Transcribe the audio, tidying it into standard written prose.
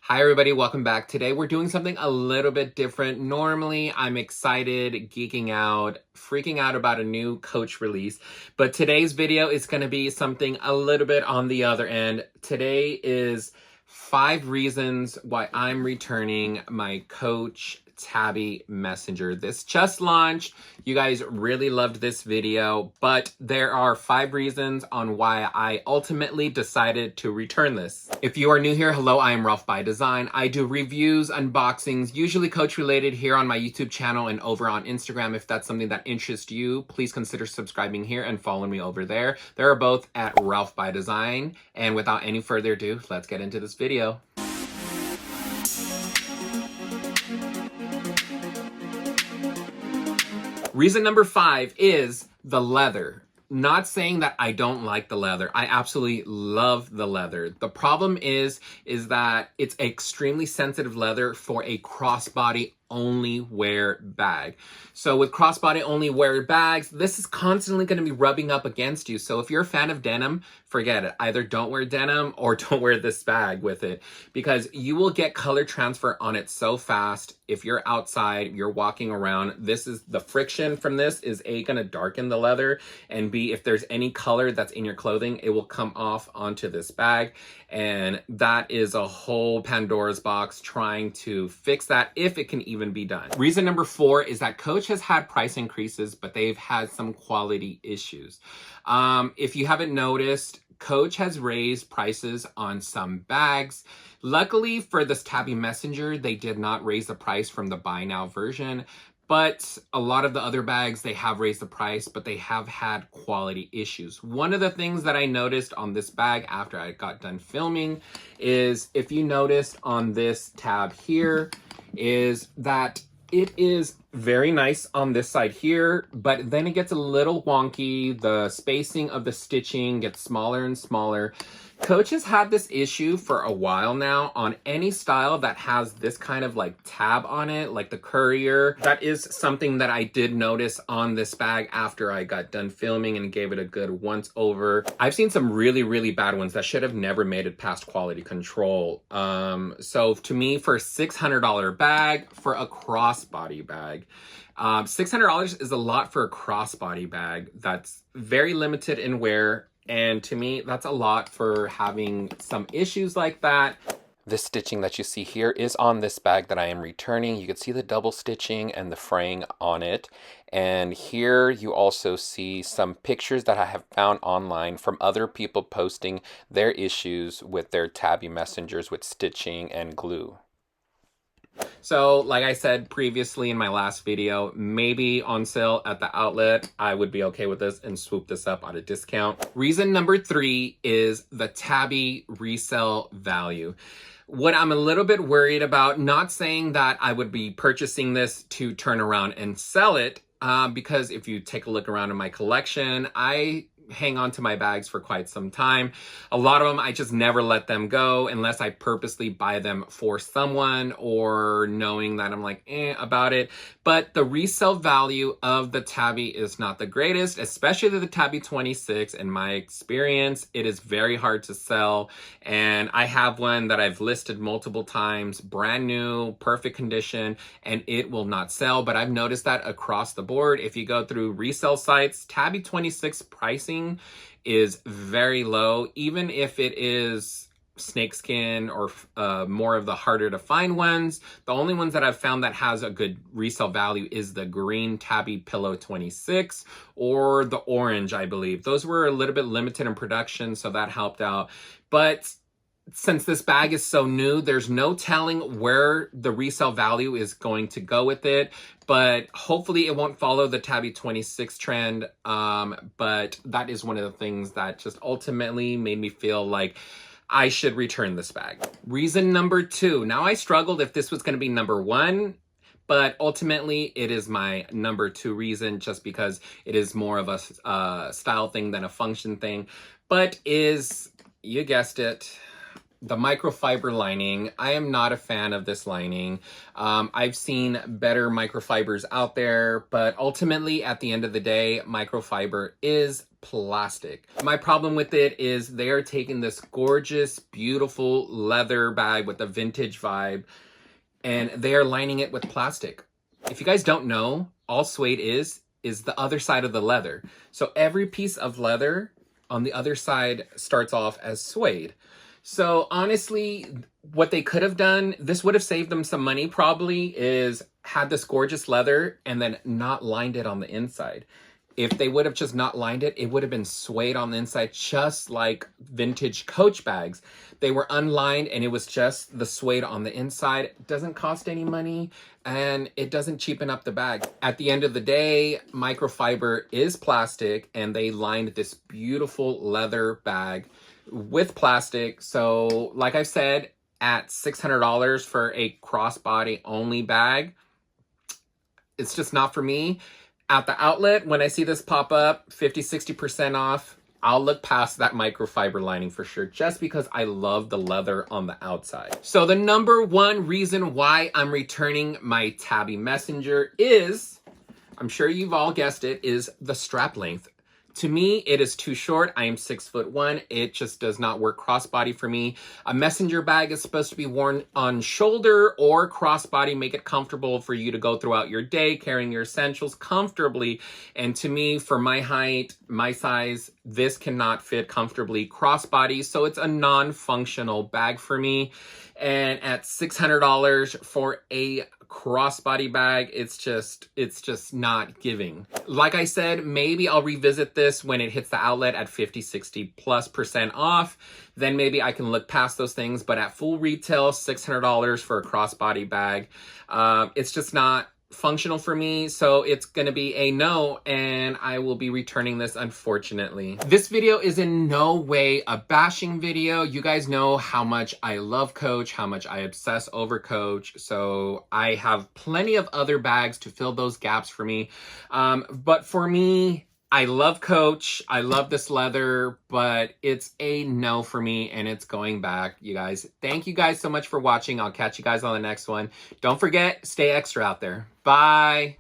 Hi everybody, welcome back. Today we're doing something a little bit different. Normally I'm excited, geeking out, freaking out about a new Coach release, but today's video is going to be something a little bit on the other end. Today is 5 reasons why I'm returning my Coach Tabby Messenger. This just launched. You guys really loved this video, but there are 5 reasons on why I ultimately decided to return this. If you are new here, hello, I am Ralph by Design. I do reviews, unboxings, usually Coach related here on my YouTube channel and over on Instagram. If that's something that interests you, please consider subscribing here and following me over there. They are both at Ralph by Design. And without any further ado, let's get into this video. Reason number 5 is the leather. Not saying that I don't like the leather. I absolutely love the leather. The problem is that it's extremely sensitive leather for a crossbody only wear bag. So with crossbody only wear bags, this is constantly going to be rubbing up against you. So if you're a fan of denim, forget it. Either don't wear denim or don't wear this bag with it, because you will get color transfer on it so fast. If you're outside, you're walking around, this is the friction from this is A, going to darken the leather, and B, if there's any color that's in your clothing, it will come off onto this bag. And that is a whole Pandora's box trying to fix that, if it can even be done. Reason number 4 is that Coach has had price increases, but they've had some quality issues. If you haven't noticed, Coach has raised prices on some bags. Luckily for this Tabby Messenger, they did not raise the price from the buy now version. But a lot of the other bags, they have raised the price, but they have had quality issues. One of the things that I noticed on this bag after I got done filming is, if you noticed on this tab here, is that it is very nice on this side here, but then it gets a little wonky. The spacing of the stitching gets smaller and smaller. Coach has had this issue for a while now on any style that has this kind of like tab on it, like the Courier. That is something that I did notice on this bag after I got done filming and gave it a good once over. I've seen some really, really bad ones that should have never made it past quality control. So to me, for a $600 bag, for a crossbody bag, $600 is a lot for a crossbody bag that's very limited in wear. And to me, that's a lot for having some issues like that. This stitching that you see here is on this bag that I am returning. You can see the double stitching and the fraying on it. And here you also see some pictures that I have found online from other people posting their issues with their Tabby Messengers with stitching and glue. So, like I said previously in my last video, maybe on sale at the outlet, I would be okay with this and swoop this up at a discount. Reason number 3 is the Tabby resale value. What I'm a little bit worried about, not saying that I would be purchasing this to turn around and sell it, because if you take a look around in my collection, I hang on to my bags for quite some time. A lot of them, I just never let them go unless I purposely buy them for someone or knowing that I'm like, about it. But the resale value of the Tabby is not the greatest, especially the Tabby 26. In my experience, it is very hard to sell. And I have one that I've listed multiple times, brand new, perfect condition, and it will not sell. But I've noticed that across the board. If you go through resale sites, Tabby 26 pricing is very low, even if it is snakeskin or more of the harder to find ones. The only ones that I've found that has a good resale value is the green Tabby Pillow 26 or the orange, I believe. Those were a little bit limited in production, so that helped out. But since this bag is so new, there's no telling where the resale value is going to go with it, but hopefully it won't follow the Tabby 26 trend. But that is one of the things that just ultimately made me feel like I should return this bag. Reason number 2. Now, I struggled if this was going to be number 1, but ultimately it is my number 2 reason, just because it is more of a style thing than a function thing, but is, you guessed it, the microfiber lining, I am not a fan of this lining. I've seen better microfibers out there, but ultimately at the end of the day, microfiber is plastic. My problem with it is they are taking this gorgeous, beautiful leather bag with a vintage vibe, and they are lining it with plastic. If you guys don't know, all suede is the other side of the leather. So every piece of leather on the other side starts off as suede. So honestly, what they could have done, this would have saved them some money probably, is had this gorgeous leather and then not lined it on the inside. If they would have just not lined it, it would have been suede on the inside, just like vintage Coach bags. They were unlined and it was just the suede on the inside. It doesn't cost any money and it doesn't cheapen up the bag. At the end of the day, microfiber is plastic and they lined this beautiful leather bag with plastic. So like I said, at $600 for a crossbody only bag, it's just not for me. At the outlet, when I see this pop up, 50-60% off, I'll look past that microfiber lining for sure, just because I love the leather on the outside. So the number one reason why I'm returning my Tabby Messenger is, I'm sure you've all guessed it, is the strap length. To me, it is too short. I am 6'1". It just does not work crossbody for me. A messenger bag is supposed to be worn on shoulder or crossbody, make it comfortable for you to go throughout your day, carrying your essentials comfortably. And to me, for my height, my size, this cannot fit comfortably crossbody. So it's a non-functional bag for me. And at $600 for a crossbody bag, it's just not giving. Like I said, maybe I'll revisit this when it hits the outlet at 50-60+% off. Then maybe I can look past those things. But at full retail, $600 for a crossbody bag, it's just not functional for me, so it's gonna be a no, and I will be returning this, unfortunately. This video is in no way a bashing video. You guys know how much I love Coach, how much I obsess over Coach, so I have plenty of other bags to fill those gaps for me. But for me, I love Coach, I love this leather, but it's a no for me and it's going back, you guys. Thank you guys so much for watching. I'll catch you guys on the next one. Don't forget, stay extra out there. Bye.